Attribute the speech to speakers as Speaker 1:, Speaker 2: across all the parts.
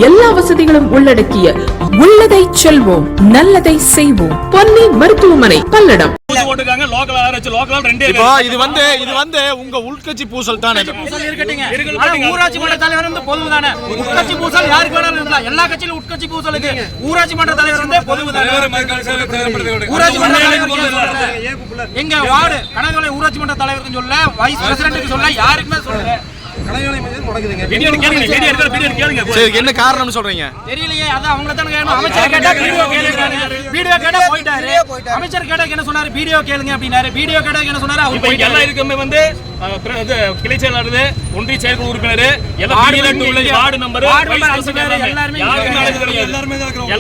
Speaker 1: எல்லா வசதிகளும் உள்ளடக்கிய உள்ளதை செல்வோம் நல்லதை செய்வோம் பொன்னி மருத்துவமனை பல்லடம்.
Speaker 2: இது உங்க உள்கட்சி பூசல் தானே.
Speaker 3: ஊராட்சி மன்ற தலைவர் வந்து பொது தானே. உட்கட்சி பூசல் யாருக்கு வேணாலும் இருக்கலாம். எல்லா கட்சியிலும் உட்கட்சி பூசலுக்கு ஊராட்சி மன்ற தலைவர் வந்து பொது தானே. ஊராட்சி மன்ற தலைவர் எங்க வார்டு கனகலை ஊராட்சி மன்ற தலைவருக்கு சொல்ல, வைஸ் பிரசிடென்ட்க்கு சொல்ல, யாருக்குமே சொல்ல.
Speaker 2: என்ன காரணம் சொல்றீங்க
Speaker 3: தெரியலையே. அதான் அவங்கள தான கேட்கணும். அமைச்சர் கேட்டா வீடியோ கேளுங்க. வீடியோ கேட்டா போயிட்டாரு. அமைச்சர் கேட்டா என்ன சொன்னாரு? வீடியோ கேளுங்க அப்படினாரு. வீடியோ கேட்டா என்ன சொன்னாரு? அவர்
Speaker 4: போய் எல்லாம் இருக்குமே வந்து கிளை செயலாளர், ஒன்றிய செயற்குழு உறுப்பினர், வார்டு நம்பர்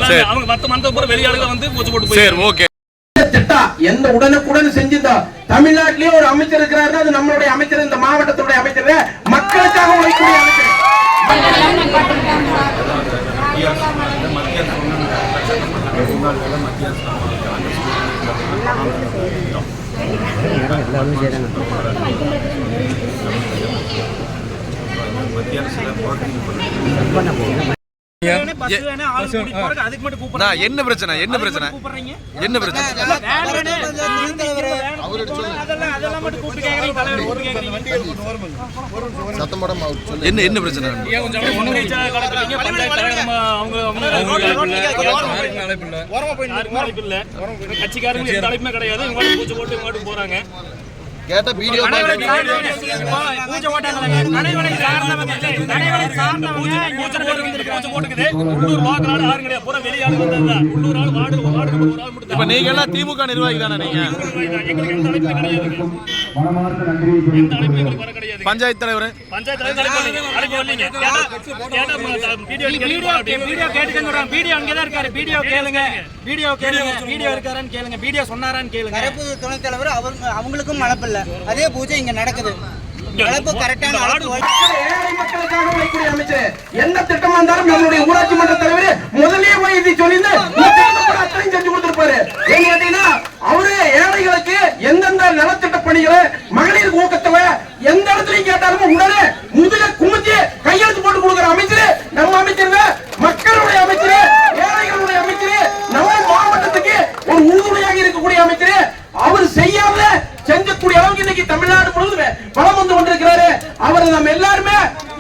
Speaker 4: எல்லாரும் அவங்க மத்த மந்த வெளியாளுங்க வந்து பூச்சி போட்டு போய்
Speaker 5: எந்த உடனுக்குடன் செஞ்சிருந்தா தமிழ்நாட்டிலேயே ஒரு அமைச்சர் இருக்கிறாரு. அது நம்மளுடைய அமைச்சர், இந்த மாவட்டத்துடைய அமைச்சர், மக்களுக்காக உழைக்கக்கூடிய அமைச்சர்.
Speaker 2: என்ன பிரச்சனை என்ன பிரச்சனை என்ன பிரச்சனை என்ன என்ன பிரச்சனை
Speaker 4: கட்சிக்காரங்க தலைப்புமே கிடையாது. பூச்சி போட்டு போறாங்க.
Speaker 2: கேட்ட வீடியோ இப்ப நீங்க எல்லாம் திமுக நிர்வாகி தானே. நீங்க பஞ்சாயத்து தலைவர்
Speaker 6: அவங்களுக்கும் மழப்பில்லை. அதே பூஜை இங்க நடக்குது.
Speaker 5: எந்த திட்டமா இருந்தாலும் நம்மளுடைய ஊராட்சி மன்ற தலைவர் முதலே போய் இதை சொல்லி செஞ்சு கொடுத்திருப்பாரு. அவரு ஏழைகளுக்கு எந்தெந்த நலத்திட்ட பணிகளை, மகளிர் ஊக்கத்தொகை எந்த இடத்துலயும் கேட்டாலும் உடனே முதல குமிச்சு கையெழுத்து போட்டு கொடுக்கிற அமைச்சர் நம்ம அமைச்சர், மக்களுடைய அமைச்சர், ஏழைகளுடைய அமைச்சர், நம்ம மாவட்டத்துக்கு ஒரு உறுதுணையாக இருக்கக்கூடிய அமைச்சர். அவர் செய்யாத செஞ்சக்கூடிய அளவுக்கு இன்னைக்கு தமிழ்நாடு முழுவதும் பலம் வந்து கொண்டிருக்கிறாரு. அவர் நம்ம எல்லாருமே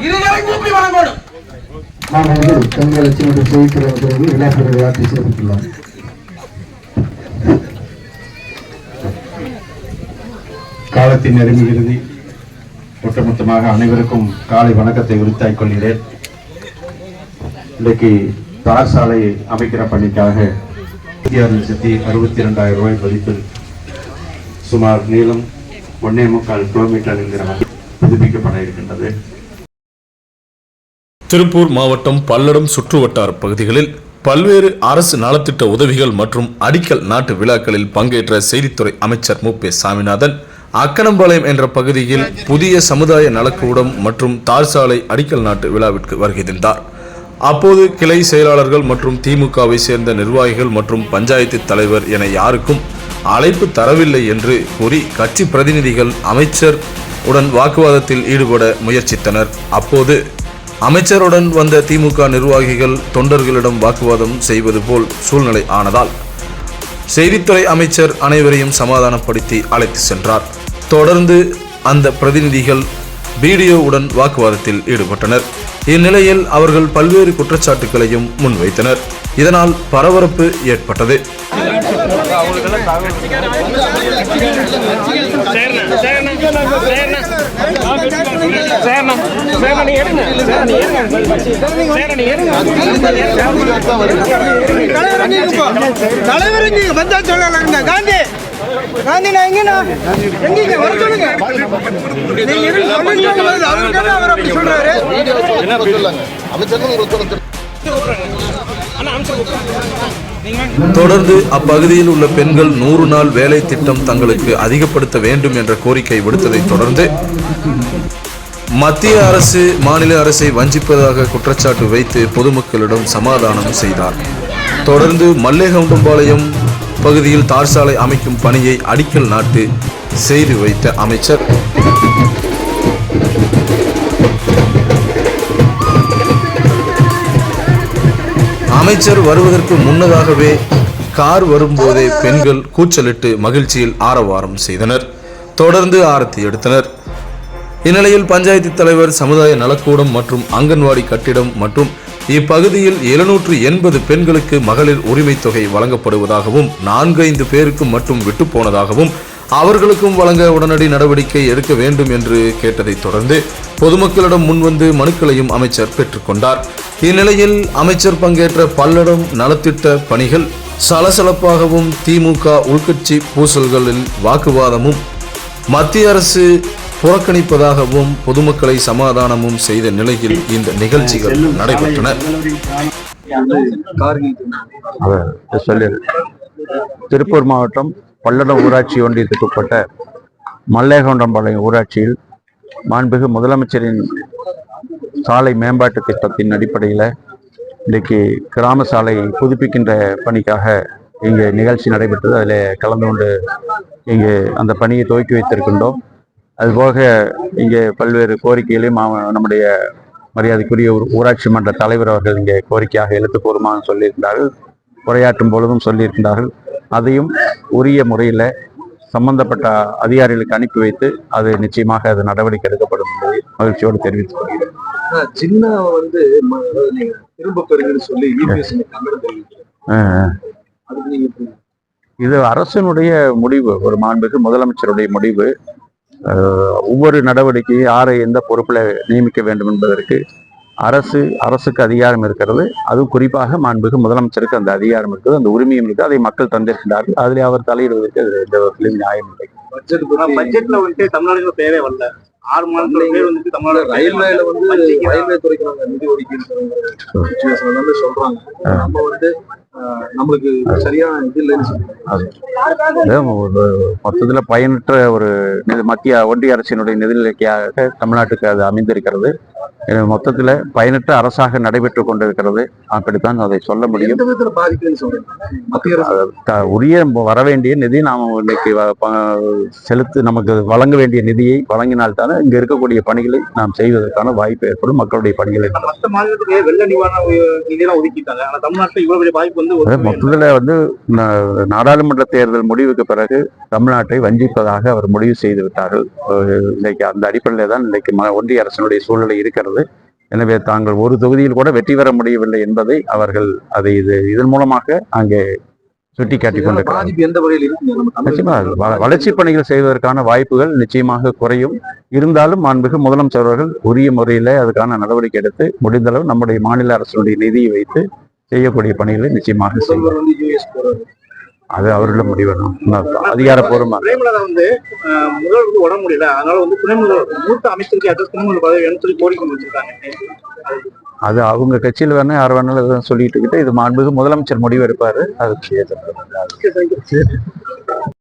Speaker 5: இருகரை கூப்பி வழங்கணும்.
Speaker 7: காலத்தின் நெருங்குகிறது. ஒட்டுமொத்தமாக அனைவருக்கும் காலை வணக்கத்தை உரித்தாய் கொள்கிறேன். இன்றைக்கு தார் சாலை அமைக்கிற பணிக்காக 62,62,000 ரூபாய் மதிப்பில் சுமார் நீளம் 1.25 கிலோமீட்டர் என்கிற புதுப்பிக்கப்பட இருக்கின்றது.
Speaker 8: திருப்பூர் மாவட்டம் பல்லடம் சுற்றுவட்டார பகுதிகளில் பல்வேறு அரசு நலத்திட்ட உதவிகள் மற்றும் அடிக்கல் நாட்டு விழாக்களில் பங்கேற்ற செய்தித்துறை அமைச்சர் மு.பே. சாமிநாதன் அக்கனம்பாளையம் என்ற பகுதியில் புதிய சமுதாய நலக்கூடம் மற்றும் தார் சாலை அடிக்கல் நாட்டு விழாவிற்கு வருகை தந்தார். அப்போது கிளை செயலாளர்கள் மற்றும் திமுகவை சேர்ந்த நிர்வாகிகள் மற்றும் பஞ்சாயத்து தலைவர் என யாருக்கும் அழைப்பு தரவில்லை என்று கூறி கட்சி பிரதிநிதிகள் அமைச்சர் உடன் வாக்குவாதத்தில் ஈடுபட முயற்சித்தனர். அப்போது அமைச்சருடன் வந்த திமுக நிர்வாகிகள் தொண்டர்களிடம் வாக்குவாதம் செய்வது போல் சூழ்நிலை ஆனதால் செய்தித்துறை அமைச்சர் அனைவரையும் சமாதானப்படுத்தி அழைத்து சென்றார். தொடர்ந்து அந்த பிரதிநிதிகள் வீடியோவுடன் வாக்குவாதத்தில் ஈடுபட்டனர். இந்நிலையில் அவர்கள் பல்வேறு குற்றச்சாட்டுகளையும் முன்வைத்தனர். இதனால் பரபரப்பு ஏற்பட்டது. தொடர்ந்து அப்பகுதியில் உள்ள பெண்கள் 100 நாள் வேலை திட்டம் தங்களுக்கு அதிகப்படுத்த வேண்டும் என்ற கோரிக்கை விடுத்ததை தொடர்ந்து மத்திய அரசு மாநில அரசை வஞ்சிப்பதாக குற்றச்சாட்டு வைத்து பொதுமக்களிடம் சமாதானம் செய்தார். தொடர்ந்து மல்லேகவுண்டம்பாளையம் பகுதியில் தார் சாலை அமைக்கும் பணியை அடிக்கல் நாட்டு செய்து வைத்த அமைச்சர் அமைச்சர் வருவதற்கு முன்னதாகவே கார் வரும்போதே பெண்கள் கூச்சலிட்டு மகிழ்ச்சியில் ஆரவாரம் செய்தனர். தொடர்ந்து ஆரத்தி எடுத்தனர். இந்நிலையில் பஞ்சாயத்து தலைவர், சமுதாய நலக்கூடம் மற்றும் அங்கன்வாடி கட்டிடம் மற்றும் இப்பகுதியில் 780 பெண்களுக்கு மகளிர் உரிமை தொகை வழங்கப்படுவதாகவும் 4-5 பேருக்கு மட்டும் விட்டு போனதாகவும் அவர்களுக்கும் வழங்க உடனடி நடவடிக்கை எடுக்க வேண்டும் என்று கேட்டதை தொடர்ந்து பொதுமக்களிடம் முன்வந்து மனுக்களையும் அமைச்சர் பெற்றுக்கொண்டார். இந்நிலையில் அமைச்சர் பங்கேற்ற பல்லடம் நலத்திட்ட பணிகள் சலசலப்பாகவும் திமுக உள்கட்சி பூசல்களில் வாக்குவாதமும் மத்திய அரசு புறக்கணிப்பதாகவும் பொதுமக்களை சமாதானமும் செய்த நிலையில் இந்த நிகழ்ச்சிகள் நடைபெற்றன.
Speaker 7: திருப்பூர் மாவட்டம் பல்லடம் ஊராட்சி ஒன்றியத்துக்கு உட்பட்ட மல்லேகவுண்டம்பாளையம் ஊராட்சியில் மாண்புமிகு முதலமைச்சரின் சாலை மேம்பாட்டு திட்டத்தின் அடிப்படையில் இன்றைக்கு கிராம சாலை புதுப்பிக்கின்ற பணிக்காக இங்கே நிகழ்ச்சி நடைபெற்றது. அதில் கலந்து கொண்டு இங்கே அந்த பணியை துவக்கி வைத்திருக்கின்றோம். அதுபோக இங்கே பல்வேறு கோரிக்கைகளையும் நம்முடைய மரியாதைக்குரிய ஊராட்சி மன்ற தலைவர் அவர்கள் இங்கே கோரிக்கையாக எழுத்துப்பூர்வமாக சொல்லியிருக்கிறார்கள். உரையாற்றும் பொழுதும் சொல்லியிருக்கிறார்கள். அதையும் உரிய முறையில் சம்பந்தப்பட்ட அதிகாரிகளுக்கு அனுப்பி வைத்து அது நிச்சயமாக அது நடவடிக்கை எடுக்கப்படும் என்பதை மகிழ்ச்சியோடு தெரிவித்துக் கொள்கிறேன்.
Speaker 2: சின்ன திரும்ப பெறுங்கன்னு சொல்லி
Speaker 7: இது அரசினுடைய முடிவு, ஒரு மாண்புமிகு முதலமைச்சருடைய முடிவு. ஒவ்வொரு நடவடிக்கையும் யாரை எந்த பொறுப்பில் நியமிக்க வேண்டும் என்பதற்கு அரசுக்கு அதிகாரம் இருக்கிறது. அதுவும் குறிப்பாக மாண்புமிகு முதலமைச்சருக்கு அந்த அதிகாரம் இருக்குது, அந்த உரிமையும் இருக்குது. அதை மக்கள் தந்திருக்கிறார்கள். அதில் அவர் தலையிடுவதற்கு எந்த வகையிலும் நியாயம் இல்லை.
Speaker 3: பட்ஜெட்ல வந்துட்டு தமிழ்நாடுக்கு தேவை வரல. 6 மாதத்துல வந்துட்டு தமிழ்நாடு
Speaker 2: ரயில்வேல ரயில்வே துறைக்கு நிதி ஒதுக்கீடு சொல்றாங்க. நம்ம நம்மளுக்கு சரியான இது இல்லைன்னு
Speaker 7: மொத்தத்துல பயனற்ற ஒரு மத்திய ஒன்றிய அரசினுடைய நிதிநிலைக்காக தமிழ்நாட்டுக்கு அது அமைந்திருக்கிறது. மொத்தத்துல பயனற்ற அரசாக நடைபெற்று கொண்டிருக்கிறது. அப்படித்தான் அதை சொல்ல முடியும். உரிய வர வேண்டிய நிதி நாம் இன்னைக்கு நமக்கு வழங்க வேண்டிய நிதியை வழங்கினால்தானே இங்க இருக்கக்கூடிய பணிகளை நாம் செய்வதற்கான வாய்ப்பு ஏற்படும். மக்களுடைய பணிகளை
Speaker 3: மற்ற மாநிலத்துக்கு வெள்ள நிவாரண நிதியெல்லாம் ஒதுக்கிட்டாங்க. ஆனா தமிழ்நாட்டில் இவ்வளவு பெரிய வாய்ப்பு
Speaker 7: மொத்தத்துல நாடாளுமன்ற தேர்தல் முடிவுக்கு பிறகு தமிழ்நாட்டை வஞ்சிப்பதாக அவர் முடிவு செய்து விட்டார்கள். இன்னைக்கு அந்த அடிப்படையில தான் இன்னைக்கு ஒன்றிய அரசினுடைய சூழ்நிலை இருக்கிறது. எனவே தாங்கள் ஒரு தொகுதியில் கூட வெற்றி பெற முடியவில்லை என்பதை அவர்கள் இதன் மூலமாக அங்கே சுட்டிக்காட்டிக் கொண்டிருக்கிறார்கள். வளர்ச்சி பணிகள் செய்வதற்கான வாய்ப்புகள் நிச்சயமாக குறையும். இருந்தாலும் மாண்புமிகு முதலமைச்சர் அவர்கள் உரிய முறையில் அதுக்கான நடவடிக்கை எடுத்து முடிந்தளவு நம்முடைய மாநில அரசுடைய நிதியை வைத்து செய்யக்கூடிய பணிகளை நிச்சயமாக செய்வார். அது அவர்களும் முடிவெடும். அதிகாரப்பூர்வமா
Speaker 3: முதல்வருக்கு உடம்பு முடியல, அதனால துணை முதல்வர் மூத்த அமைச்சருக்கு துணை முதல்வர் பதவி சொல்லி கோரிக்கை வச்சிருக்காங்க.
Speaker 7: அது அவங்க கட்சியில் வேணா யார் வேணாலும் சொல்லிட்டு கிட்ட இது மாண்புமிகு முதலமைச்சர் முடிவு எடுப்பாரு. அதுக்கு